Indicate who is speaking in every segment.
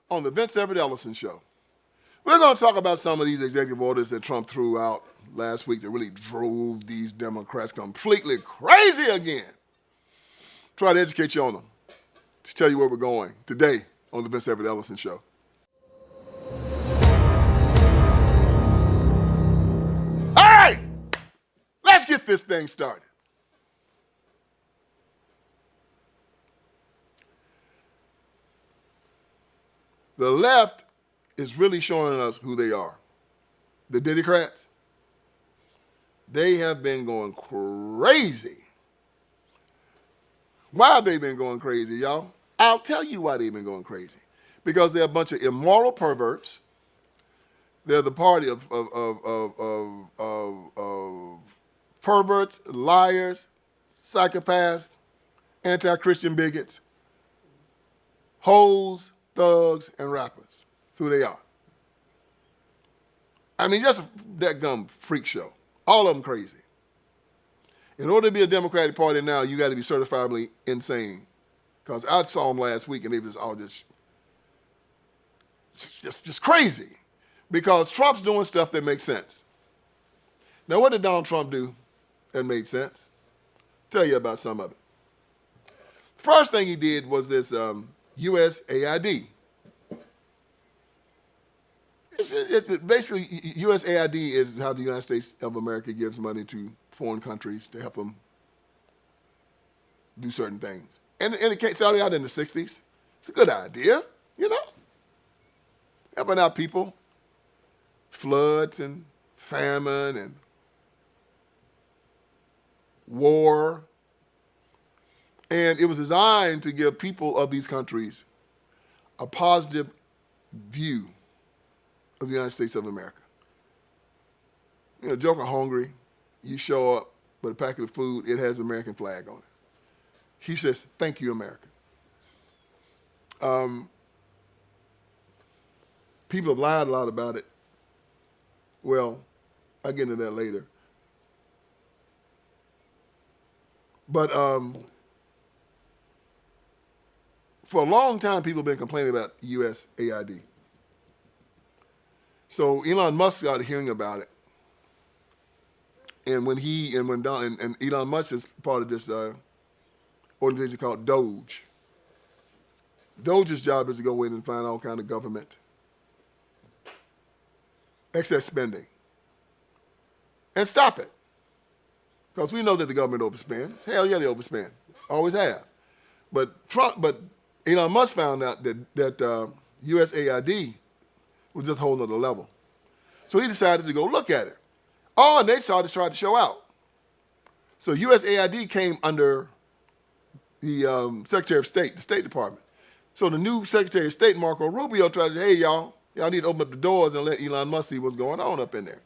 Speaker 1: on the VinceEverettEllison Show. We're going to talk about some of these executive orders that Trump threw out last week that really drove these Democrats completely crazy again. Try to educate you on them, to tell you where we're going today on the VinceEverettEllison Show. All right, let's get this thing started. The left is really showing us who they are. The Democrats, they have been going crazy. Why have they been going crazy, y'all? I'll tell you why they've been going crazy. Because they're a bunch of immoral perverts. They're the party of perverts, liars, psychopaths, anti-Christian bigots, hoes, thugs, and rappers. That's who they are. I mean, just that gum freak show. All of them crazy. In order to be a Democratic Party now, you got to be certifiably insane. Because I saw them last week and they was all just crazy. Because Trump's doing stuff that makes sense. Now, what did Donald Trump do that made sense? Tell you about some of it. First thing he did was this USAID. Basically, USAID is how the United States of America gives money to foreign countries to help them do certain things. And it started out in the 60s. It's a good idea, you know? Helping out people, floods and famine and war. And it was designed to give people of these countries a positive view of the United States of America. You know, joker hungry, you show up with a packet of food, it has an American flag on it. He says, "Thank you, America." People have lied a lot about it. Well, I'll get into that later. But for a long time, people have been complaining about USAID. So Elon Musk got hearing about it, and when Elon Musk is part of this organization called Doge. Doge's job is to go in and find all kind of government excess spending and stop it, because we know that the government overspends. Hell yeah, they overspend, always have. But Elon Musk found out that USAID was just a whole nother level. So he decided to go look at it. Oh, and they tried to show out. So USAID came under the Secretary of State, the State Department. So the new Secretary of State, Marco Rubio, tried to say, "Hey, y'all need to open up the doors and let Elon Musk see what's going on up in there."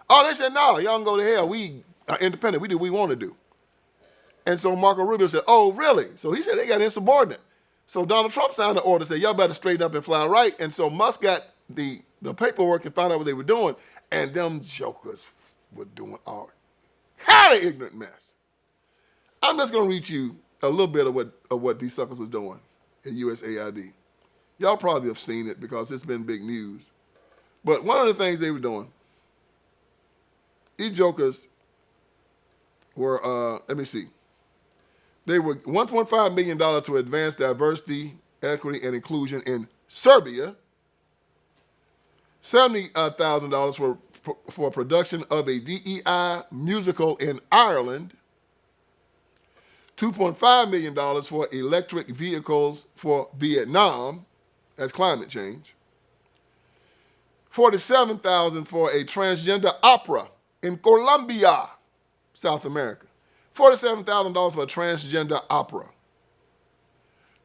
Speaker 1: Oh, they said, "No, y'all can go to hell. We are independent. We do what we want to do." And so Marco Rubio said, "Oh, really?" So he said they got insubordinate. So Donald Trump signed an order, said, "Y'all better straighten up and fly right." And so Musk got the paperwork and found out what they were doing, and them jokers were doing all kind of ignorant mess. I'm just going to read you a little bit of what these suckers was doing at USAID. Y'all probably have seen it because it's been big news. But one of the things they were doing, these jokers were, let me see. They were $1.5 million to advance diversity, equity, and inclusion in Serbia. $70,000 for production of a DEI musical in Ireland. $2.5 million for electric vehicles for Vietnam, that's climate change. $47,000 for a transgender opera in Colombia, South America. $47,000 for a transgender opera.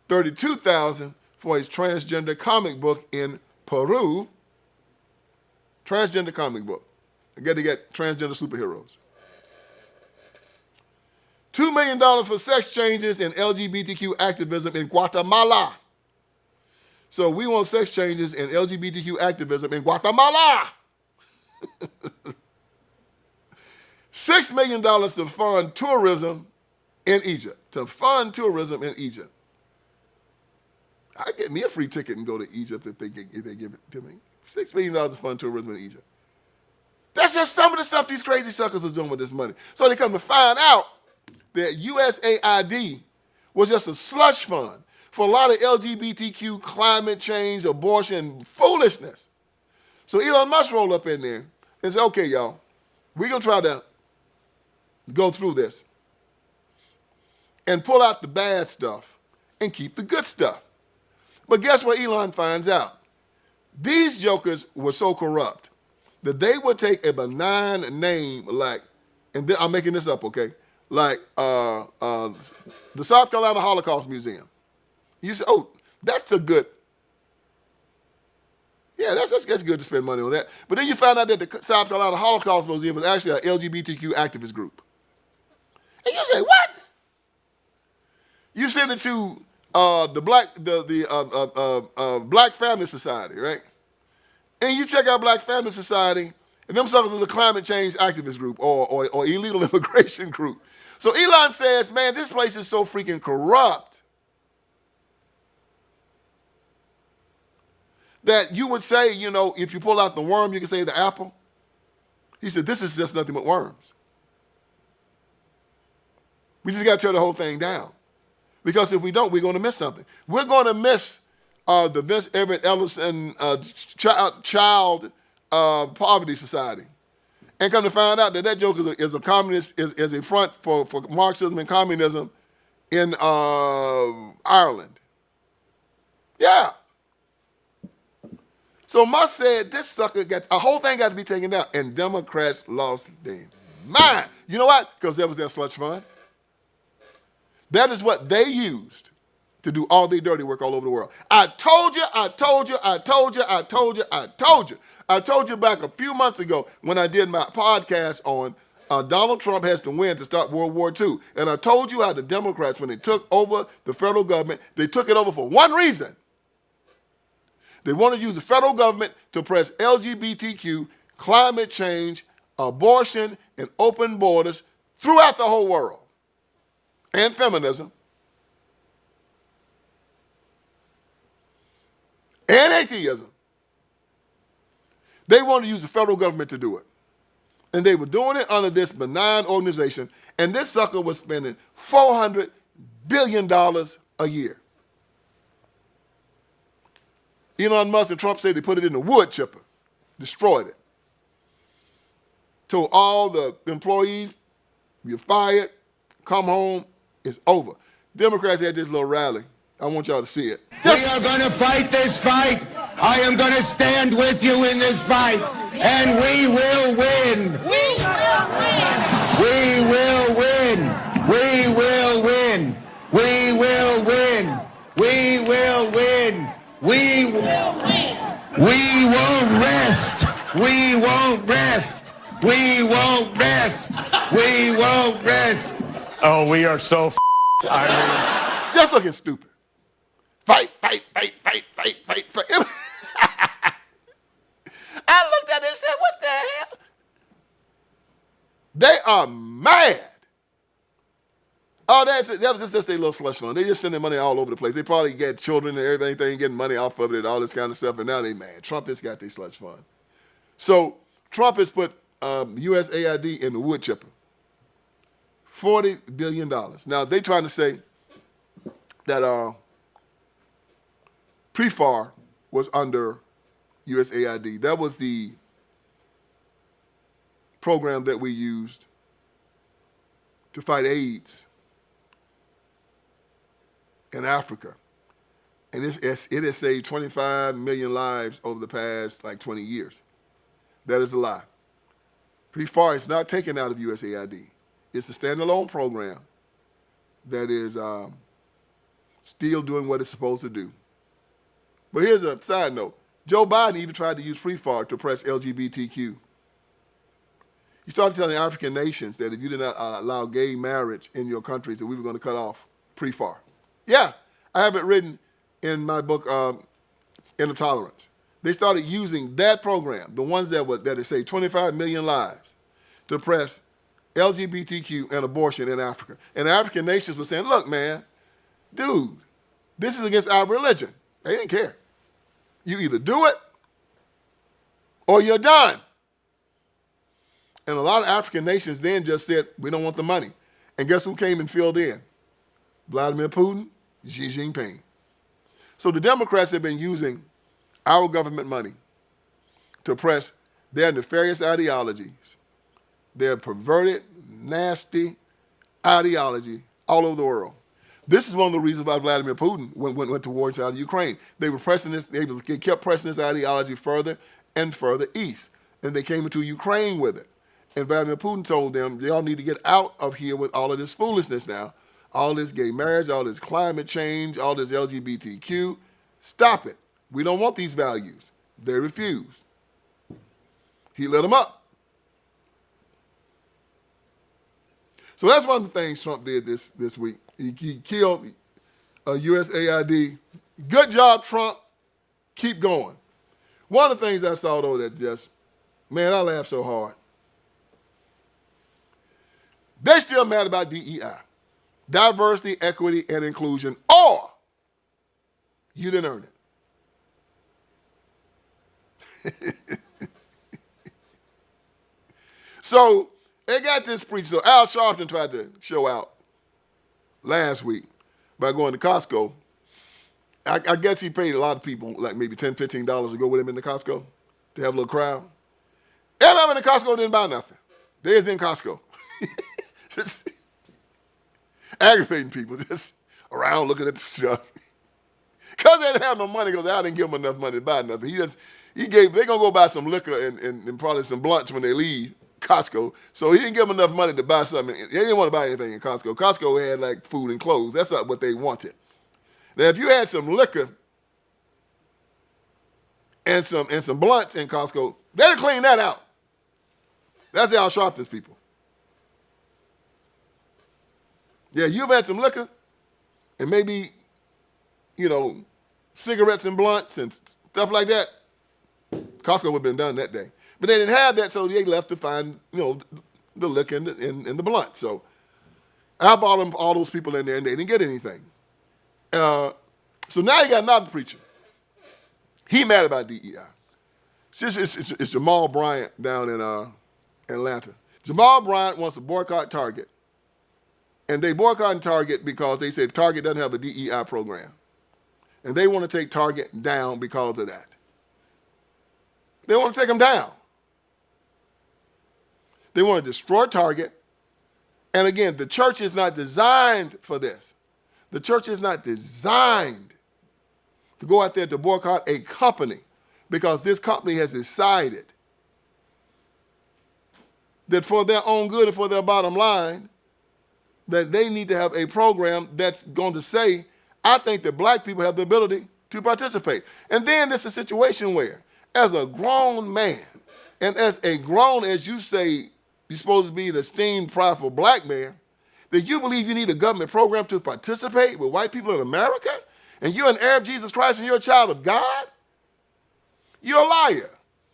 Speaker 1: $32,000 for a transgender comic book in Peru. Transgender comic book. I got to get transgender superheroes. $2 million for sex changes and LGBTQ activism in Guatemala. So we want sex changes and LGBTQ activism in Guatemala. $6 million to fund tourism in Egypt. I get me a free ticket and go to Egypt if they give it to me. $6 billion to fund tourism in Egypt. That's just some of the stuff these crazy suckers are doing with this money. So they come to find out that USAID was just a slush fund for a lot of LGBTQ, climate change, abortion, foolishness. So Elon Musk rolled up in there and said, okay, y'all, we're going to try to go through this and pull out the bad stuff and keep the good stuff. But guess what Elon finds out? These jokers were so corrupt that they would take a benign name like, and I'm making this up, okay, like the South Carolina Holocaust Museum. You say, oh, that's a good, yeah, that's good to spend money on that. But then you find out that the South Carolina Holocaust Museum was actually an LGBTQ activist group. And you say, what? You send it to the Black Family Society, right? And you check out Black Family Society, and them suckers are the climate change activist group or illegal immigration group. So Elon says, man, this place is so freaking corrupt that you would say, you know, if you pull out the worm, you can say the apple. He said, this is just nothing but worms. We just got to tear the whole thing down. Because if we don't, we're going to miss something. We're going to miss the VinceEverettEllison Child Poverty Society. And come to find out that joke is a communist, is a front for Marxism and communism in Ireland. Yeah. So Musk said this sucker a whole thing got to be taken down. And Democrats lost their mind. You know what? Because that was their slush fund. That is what they used to do all their dirty work all over the world. I told you back a few months ago when I did my podcast on Donald Trump has to win to start World War II. And I told you how the Democrats, when they took over the federal government, they took it over for one reason. They want to use the federal government to press LGBTQ, climate change, abortion, and open borders throughout the whole world. And feminism, and atheism. They wanted to use the federal government to do it. And they were doing it under this benign organization, and this sucker was spending $400 billion a year. Elon Musk and Trump said they put it in the wood chipper, destroyed it. Told all the employees, you're fired, come home, it's over. Democrats had this little rally. I want y'all to see it.
Speaker 2: We are going to fight this fight. I am going to stand with you in this fight, and we will win. We will win. We will win. We will win. We will win. We will win. We won't rest. We won't rest. We won't rest. We won't rest. Oh, we are so
Speaker 1: just looking stupid. Fight. I looked at it and said, what the hell? They are mad. Oh, that was just their little slush fund. They just sending money all over the place. They probably get children and everything, getting money off of it, all this kind of stuff, and now they mad. Trump has got their slush fund. So Trump has put USAID in the wood chipper. $40 billion. Now, they trying to say that PREFAR was under USAID. That was the program that we used to fight AIDS in Africa. And it has saved 25 million lives over the past, 20 years. That is a lie. PREFAR is not taken out of USAID. It's a standalone program that is still doing what it's supposed to do. But here's a side note. Joe Biden even tried to use PREFAR to press LGBTQ. He started telling African nations that if you did not allow gay marriage in your countries, that we were going to cut off PREFAR. Yeah, I have it written in my book, Inner Tolerance. They started using that program, the ones that saved 25 million lives, to press LGBTQ and abortion in Africa. And the African nations were saying, look, man, dude, this is against our religion. They didn't care. You either do it or you're done. And a lot of African nations then just said, we don't want the money. And guess who came and filled in? Vladimir Putin, Xi Jinping. So the Democrats have been using our government money to press their nefarious ideologies, their perverted, nasty ideology all over the world. This is one of the reasons why Vladimir Putin went to war inside of Ukraine. They were pressing this, they kept pressing this ideology further and further east. And they came into Ukraine with it. And Vladimir Putin told them, y'all need to get out of here with all of this foolishness now. All this gay marriage, all this climate change, all this LGBTQ. Stop it. We don't want these values. They refused. He lit them up. So that's one of the things Trump did this week. He killed USAID. Good job, Trump. Keep going. One of the things I saw, though, that just, man, I laughed so hard. They still mad about DEI. Diversity, equity, and inclusion, or you didn't earn it. So they got this preacher. So Al Sharpton tried to show out last week by going to Costco. I guess he paid a lot of people like maybe $10, $15 to go with him into Costco to have a little crowd. Everybody in the Costco didn't buy nothing. They was in Costco. Just aggravating people, just around looking at the stuff. Because they didn't have no money, because I didn't give them enough money to buy nothing. They're going to go buy some liquor and probably some blunts when they leave Costco. So he didn't give them enough money to buy something. They didn't want to buy anything in Costco. Costco had like food and clothes. That's not what they wanted. Now, if you had some liquor and some blunts in Costco, they'd clean that out. That's Al Sharpton's people. Yeah, you've had some liquor and maybe, cigarettes and blunts and stuff like that. Costco would have been done that day. But they didn't have that, so they left to find, the liquor and the blunt. So I bought them all those people in there, and they didn't get anything. So now you got another preacher. He mad about DEI. It's Jamal Bryant down in Atlanta. Jamal Bryant wants to boycott Target. And they boycotted Target because they said Target doesn't have a DEI program. And they want to take Target down because of that. They want to take them down. They want to destroy Target. And again, the church is not designed for this. The church is not designed to go out there to boycott a company because this company has decided that for their own good and for their bottom line, that they need to have a program that's going to say, I think that black people have the ability to participate. And then there's a situation where, as a grown man, and as you say, you're supposed to be the esteemed, prideful black man, that you believe you need a government program to participate with white people in America, and you're an heir of Jesus Christ and you're a child of God? You're a liar.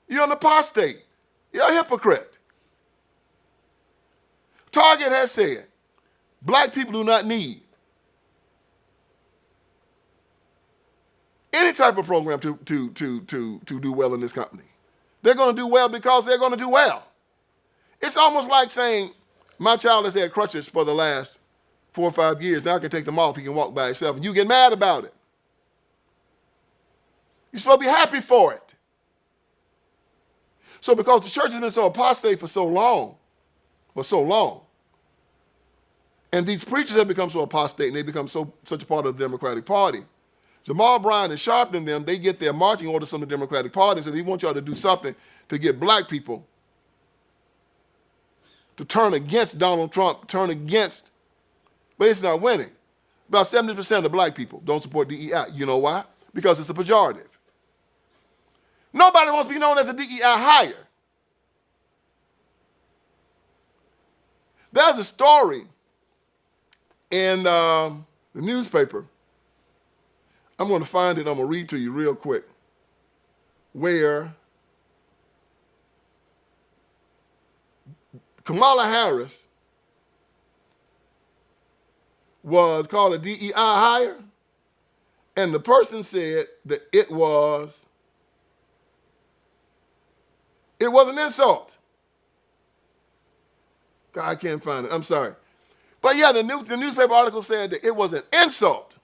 Speaker 1: You're an apostate. You're a hypocrite. Target has said, black people do not need any type of program to do well in this company. They're going to do well because they're going to do well. It's almost like saying, my child has had crutches for the last 4 or 5 years. Now I can take them off. He can walk by himself. And you get mad about it. You're supposed to be happy for it. So because the church has been so apostate for so long, and these preachers have become so apostate and they become such a part of the Democratic Party, Jamal Bryant and Sharpton them, they get their marching orders from the Democratic Party and say, we want y'all to do something to get black people to turn against Donald Trump, but it's not winning. About 70% of black people don't support DEI. You know why? Because it's a pejorative. Nobody wants to be known as a DEI hire. There's a story in the newspaper. I'm going to find it. I'm going to read to you real quick. Where Kamala Harris was called a DEI hire, And the person said that it was an insult. God, I can't find it. I'm sorry. But yeah, the newspaper article said that it was an insult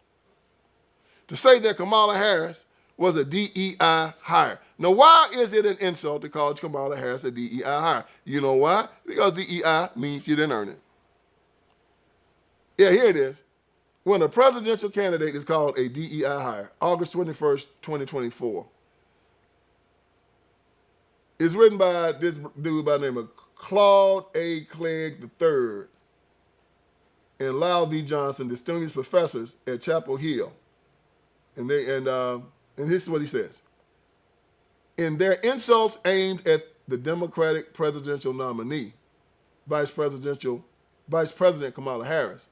Speaker 1: to say that Kamala Harris was a DEI hire. Now, why is it an insult to call Kamala Harris a DEI hire? You know why? Because DEI means you didn't earn it. Yeah, here it is. When a presidential candidate is called a DEI hire, August 21st, 2024. It's written by this dude by the name of Claude A. Clegg III and Lyle V. Johnson, distinguished professors at Chapel Hill. And this is what he says. In their insults aimed at the Democratic presidential nominee, Vice President Kamala Harris,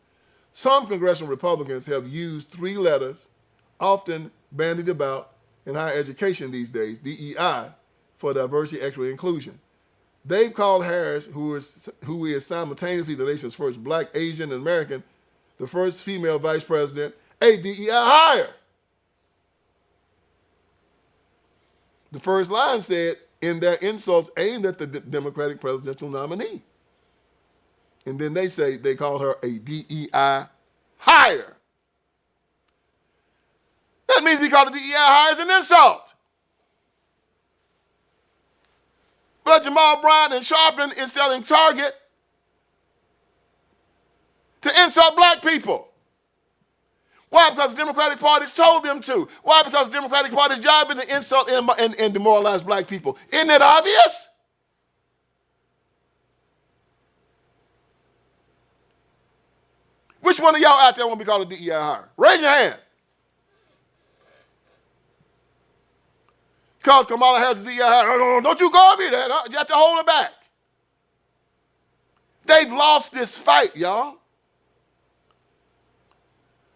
Speaker 1: some congressional Republicans have used three letters, often bandied about in higher education these days, DEI, for diversity, equity, and inclusion. They've called Harris, who is simultaneously the nation's first Black, Asian, and American, the first female vice president, a DEI hire. The first line said, in their insults aimed at the Democratic presidential nominee. And then they called her a DEI hire. That means we call the DEI hire as an insult. But Jamal Bryant and Sharpton is selling Target to insult black people. Why? Because the Democratic Party's told them to. Why? Because the Democratic Party's job is to insult and demoralize black people. Isn't it obvious? Which one of y'all out there want to be called a DEI hire? Raise your hand. Called Kamala Harris a DEI hire. Don't you call me that. You have to hold it back. They've lost this fight, y'all.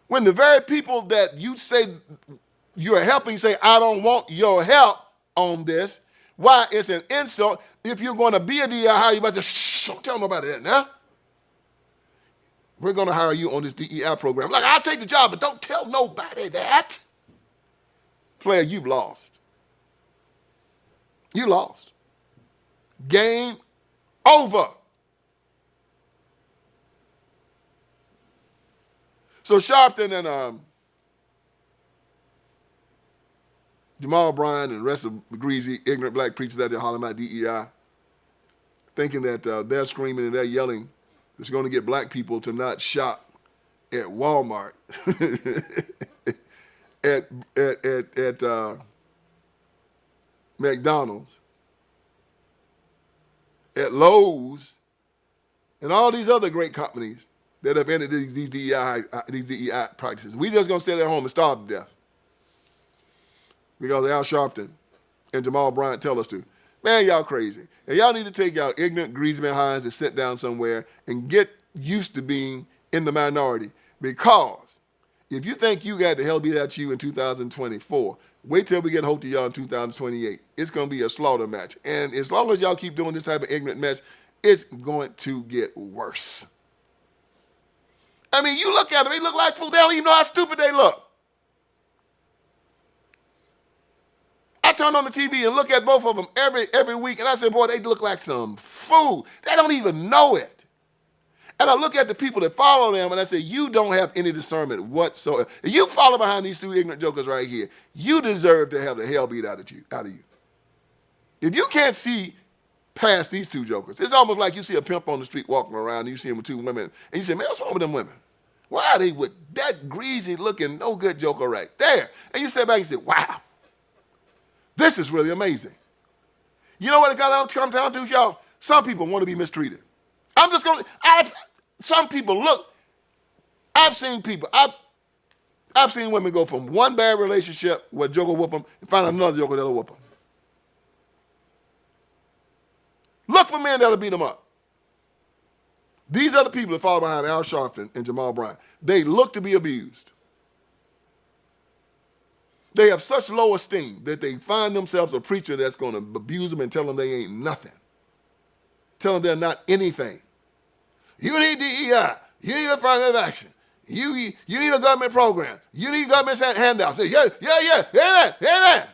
Speaker 1: When the very people that you say you're helping say, I don't want your help on this, why it's an insult. If you're going to be a DEI hire, you better say, shh, don't tell nobody that now. We're going to hire you on this DEI program. Like, I'll take the job, but don't tell nobody that. Player, you've lost. You lost. Game over. So Sharpton and Jamal Bryant and the rest of the greasy, ignorant black preachers out there hollering about DEI, thinking that they're screaming and they're yelling, it's going to get black people to not shop at Walmart, at McDonald's, at Lowe's, and all these other great companies that have entered these DEI practices. We just going to sit at home and starve to death because Al Sharpton and Jamal Bryant tell us to. Man, y'all crazy. And y'all need to take y'all ignorant, greasy behinds and sit down somewhere and get used to being in the minority. Because if you think you got the hell beat out you in 2024, wait till we get hold of y'all in 2028. It's going to be a slaughter match. And as long as y'all keep doing this type of ignorant mess, it's going to get worse. I mean, you look at them, they look like fools. They don't even know how stupid they look. I turn on the TV and look at both of them every week, and I say, boy, they look like some fool. They don't even know it. And I look at the people that follow them, and I say, you don't have any discernment whatsoever. If you follow behind these two ignorant jokers right here, you deserve to have the hell beat out of you. If you can't see past these two jokers, it's almost like you see a pimp on the street walking around, and you see him with two women, and you say, man, what's wrong with them women? Why are they with that greasy-looking, no-good joker right there? And you sit back and say, wow. This is really amazing. You know what it comes down to, y'all? Some people want to be mistreated. Some people, look, I've seen women go from one bad relationship where a joker whoop them and find another joker that'll whoop them. Look for men that'll beat them up. These are the people that follow behind Al Sharpton and Jamal Bryant. They look to be abused. They have such low esteem that they find themselves a preacher that's going to abuse them and tell them they ain't nothing. Tell them they're not anything. You need DEI. You need affirmative action. You need a government program. You need government handouts. Yeah. Amen.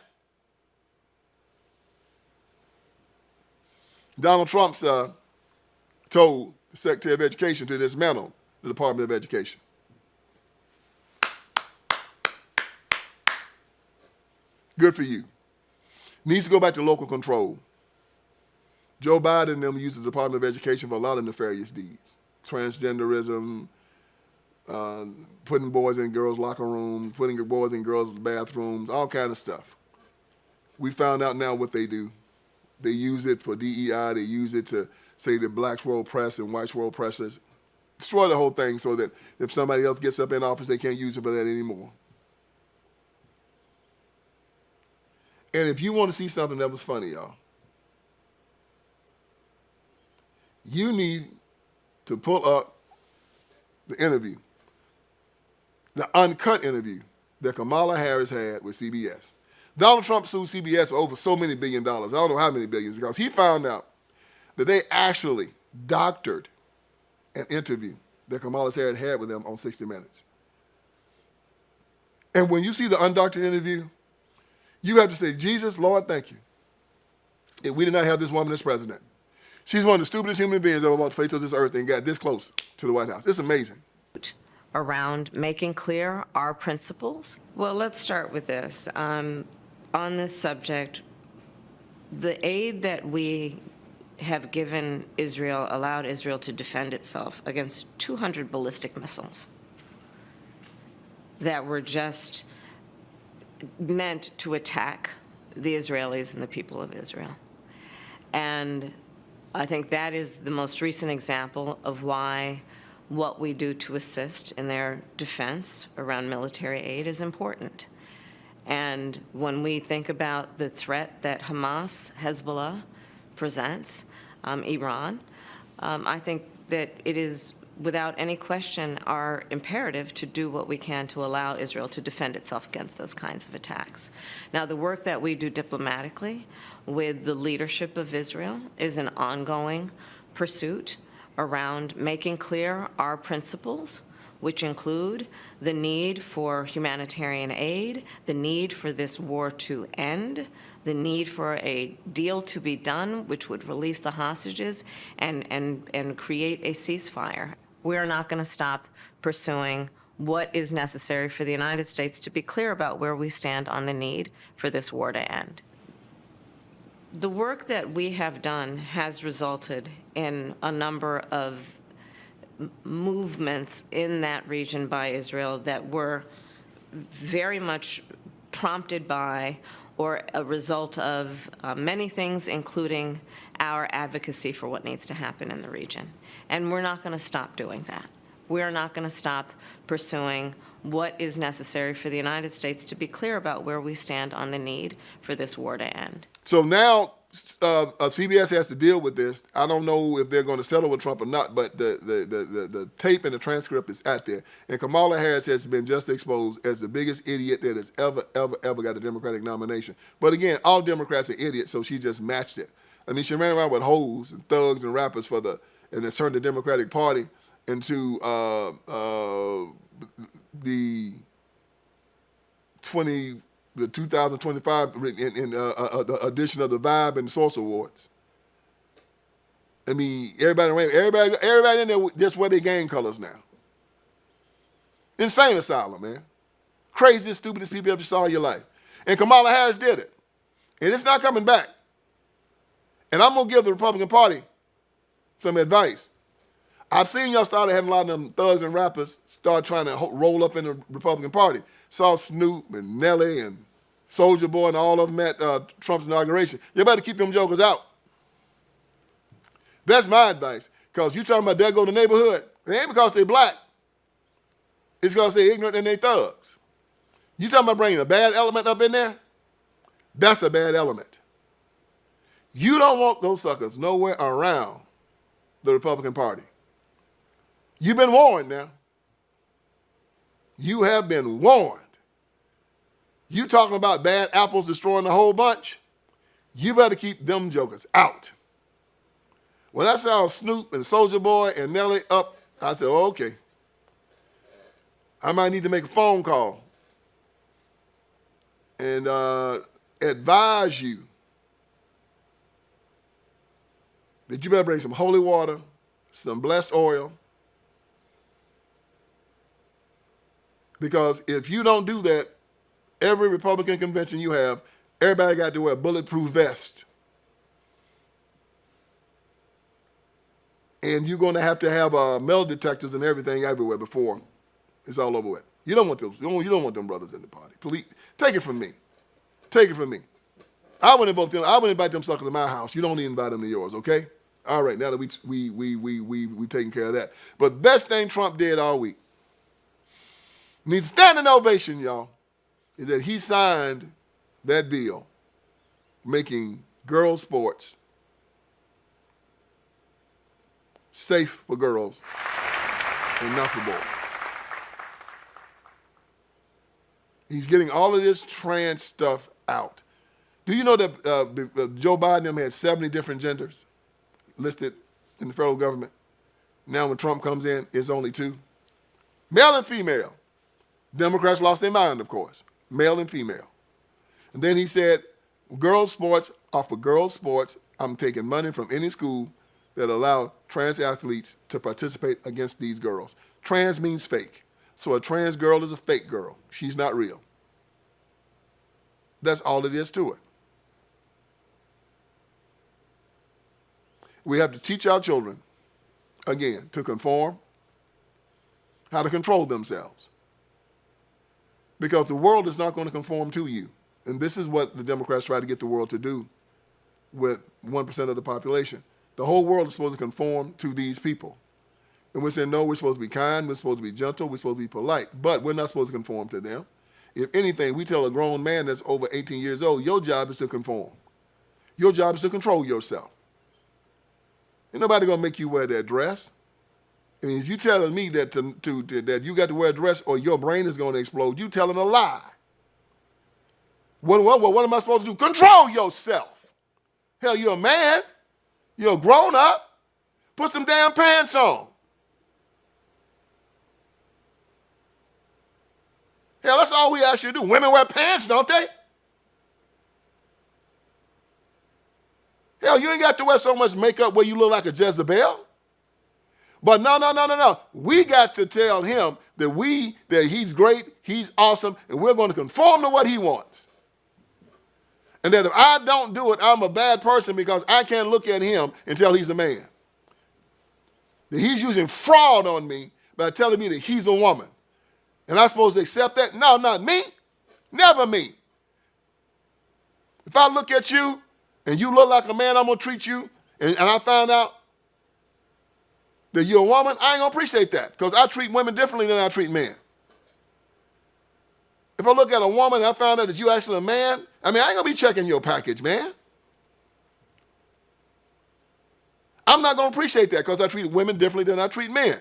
Speaker 1: Donald Trump's told the Secretary of Education to dismantle the Department of Education. Good for you. Needs to go back to local control. Joe Biden and them use the Department of Education for a lot of nefarious deeds. Transgenderism, putting boys in girls' locker rooms, putting boys in girls' bathrooms, all kind of stuff. We found out now what they do. They use it for DEI. They use it to say that blacks were oppressed and whites were oppressors. Destroy the whole thing so that if somebody else gets up in office, they can't use it for that anymore. And if you want to see something that was funny, y'all, you need to pull up the interview, the uncut interview that Kamala Harris had with CBS. Donald Trump sued CBS for over so many $1 billion. I don't know how many billions, because he found out that they actually doctored an interview that Kamala Harris had with them on 60 Minutes. And when you see the undoctored interview, you have to say, Jesus, Lord, thank you. If we did not have this woman as president. She's one of the stupidest human beings ever walked the face of this earth and got this close to the White House. It's amazing.
Speaker 3: Around making clear our principles. Well, let's start with this. On this subject, the aid that we have given Israel allowed Israel to defend itself against 200 ballistic missiles that were just meant to attack the Israelis and the people of Israel. And I think that is the most recent example of why what we do to assist in their defense around military aid is important. And when we think about the threat that Hamas, Hezbollah presents, Iran, I think that it is without any question our imperative to do what we can to allow Israel to defend itself against those kinds of attacks. Now, the work that we do diplomatically with the leadership of Israel is an ongoing pursuit around making clear our principles, which include the need for humanitarian aid, the need for this war to end, the need for a deal to be done which would release the hostages and create a ceasefire. We're not going to stop pursuing what is necessary for the United States to be clear about where we stand on the need for this war to end. The work that we have done has resulted in a number of movements in that region by Israel that were very much prompted by or a result of many things, including our advocacy for what needs to happen in the region. And we're not going to stop doing that. We're not going to stop pursuing what is necessary for the United States to be clear about where we stand on the need for this war to end.
Speaker 1: So now CBS has to deal with this. I don't know if they're going to settle with Trump or not, but the tape and the transcript is out there. And Kamala Harris has been just exposed as the biggest idiot that has ever got a Democratic nomination. But again, all Democrats are idiots, so she just matched it. I mean, she ran around with hoes and thugs and rappers and it turned the Democratic Party into the 2025 edition of the Vibe and Source Awards. I mean, everybody in there just wear their gang colors now. Insane asylum, man. Craziest, stupidest people you ever saw in your life. And Kamala Harris did it. And it's not coming back. And I'm going to give the Republican Party some advice. I've seen y'all start having a lot of them thugs and rappers start trying to roll up in the Republican Party. Saw Snoop and Nelly and Soulja Boy and all of them at Trump's inauguration. You better keep them jokers out. That's my advice. Because you talking about there go the neighborhood. It ain't because they black. It's because they ignorant and they thugs. You talking about bringing a bad element up in there? That's a bad element. You don't want those suckers nowhere around the Republican Party. You've been warned now. You have been warned. You talking about bad apples destroying the whole bunch? You better keep them jokers out. When I saw Snoop and Soulja Boy and Nelly up, I said, oh, okay. I might need to make a phone call and advise you that you better bring some holy water, some blessed oil, because if you don't do that, every Republican convention you have, everybody got to wear a bulletproof vest. And you're going to have metal detectors and everything everywhere before it's all over with. You don't want those. You don't want them brothers in the party. Please, take it from me. Take it from me. I wouldn't invite them. I wouldn't invite them suckers to my house. You don't need to invite them to yours, okay? All right, now that we taking care of that. But best thing Trump did all week, needs a standing ovation, y'all, is that he signed that bill making girls' sports safe for girls and not for boys. He's getting all of this trans stuff out. Do you know that Joe Biden had 70 different genders listed in the federal government? Now when Trump comes in, it's only 2. Male and female. Democrats lost their mind, of course. Male and female. And then he said, girls' sports are for girls' sports. I'm taking money from any school that allow trans athletes to participate against these girls. Trans means fake. So a trans girl is a fake girl. She's not real. That's all it is to it. We have to teach our children, again, to conform, how to control themselves. Because the world is not going to conform to you. And this is what the Democrats try to get the world to do with 1% of the population. The whole world is supposed to conform to these people. And we're saying, no, we're supposed to be kind, we're supposed to be gentle, we're supposed to be polite, but we're not supposed to conform to them. If anything, we tell a grown man that's over 18 years old, your job is to conform. Your job is to control yourself. Ain't nobody gonna make you wear that dress. I mean, if you telling me that that you got to wear a dress or your brain is gonna explode, you telling a lie. What am I supposed to do? Control yourself. Hell, you're a man. You're a grown up. Put some damn pants on. Hell, that's all we actually do. Women wear pants, don't they? Hell, you ain't got to wear so much makeup where you look like a Jezebel. But no. We got to tell him that he's great, he's awesome, and we're going to conform to what he wants. And that if I don't do it, I'm a bad person because I can't look at him and tell he's a man. That he's using fraud on me by telling me that he's a woman. And I'm supposed to accept that? No, not me. Never me. If I look at you and you look like a man, I'm going to treat you, and I find out that you're a woman, I ain't going to appreciate that because I treat women differently than I treat men. If I look at a woman and I find out that you're actually a man, I ain't going to be checking your package, man. I'm not going to appreciate that because I treat women differently than I treat men.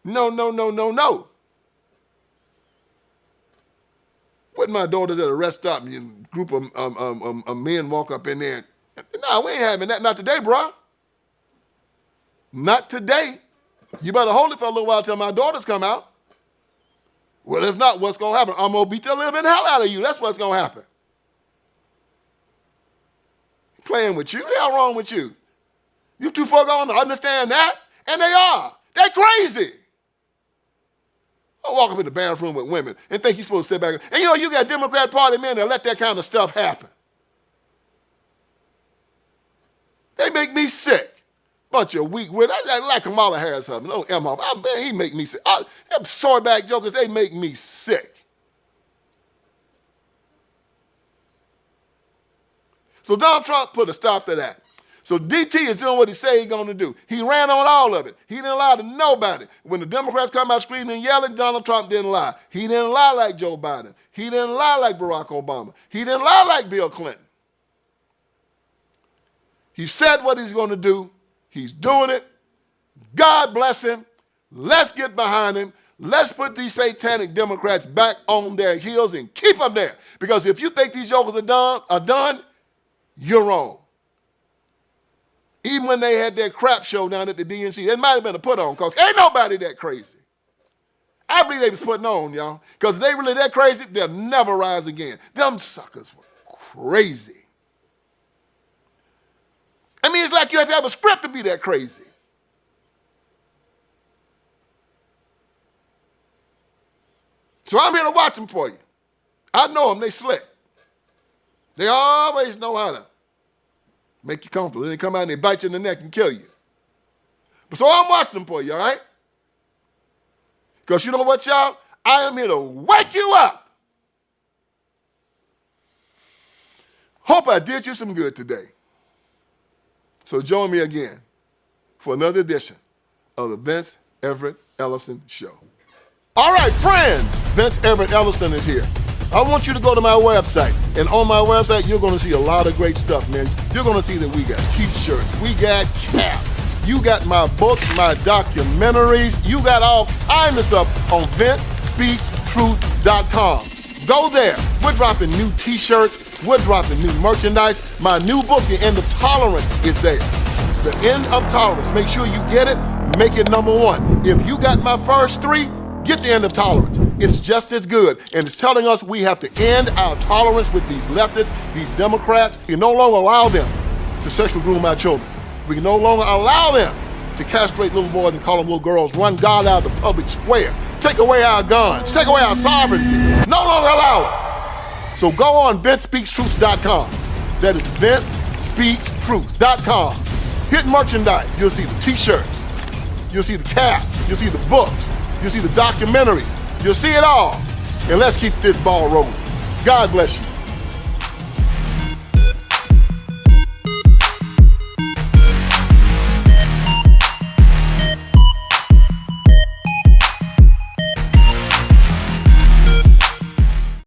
Speaker 1: No. When my daughter's at a rest stop and a group of men walk up in there, no, we ain't having that. Not today, bro. Not today. You better hold it for a little while till my daughters come out. Well, if not, what's going to happen? I'm going to beat the living hell out of you. That's what's going to happen. Playing with you? What the hell wrong with you? You two folks don't understand that? And they are. They're crazy. Don't walk up in the bathroom with women and think you're supposed to sit back. And you got Democrat Party men that let that kind of stuff happen. They make me sick. Bunch of weak wit. I like Kamala Harris husband. Oh, Emma, he make me sick. Them swordback jokers, they make me sick. So Donald Trump put a stop to that. So DT is doing what he said he's going to do. He ran on all of it. He didn't lie to nobody. When the Democrats come out screaming and yelling, Donald Trump didn't lie. He didn't lie like Joe Biden. He didn't lie like Barack Obama. He didn't lie like Bill Clinton. He said what he's going to do. He's doing it. God bless him. Let's get behind him. Let's put these satanic Democrats back on their heels and keep them there. Because if you think these jokers are done, you're wrong. Even when they had their crap show down at the DNC, it might have been a put on, because ain't nobody that crazy. I believe they was putting on, y'all, because if they really that crazy, they'll never rise again. Them suckers were crazy. I mean, it's like you have to have a script to be that crazy. So I'm here to watch them for you. I know them, they slick. They always know how to make you comfortable. They come out and they bite you in the neck and kill you. But so I'm watching them for you, all right? Because you know what, y'all? I am here to wake you up. Hope I did you some good today. So join me again for another edition of the Vince Everett Ellison Show. All right, friends, Vince Everett Ellison is here. I want you to go to my website, and on my website, you're going to see a lot of great stuff, man. You're going to see that we got t-shirts, we got caps, you got my books, my documentaries, you got all kinds of stuff on VinceSpeaksTruth.com. Go there. We're dropping new t-shirts, we're dropping new merchandise. My new book, The End of Tolerance, is there. The End of Tolerance. Make sure you get it, make it #1. If you got my first 3, get The End of Tolerance. It's just as good. And it's telling us we have to end our tolerance with these leftists, these Democrats. We can no longer allow them to sexually groom our children. We can no longer allow them to castrate little boys and call them little girls, run God out of the public square, take away our guns, take away our sovereignty. No longer allow it. So go on VinceSpeaksTruth.com. That is VinceSpeaksTruth.com. Hit merchandise. You'll see the t-shirts. You'll see the caps. You'll see the books. You'll see the documentaries. You'll see it all. And let's keep this ball rolling. God bless you.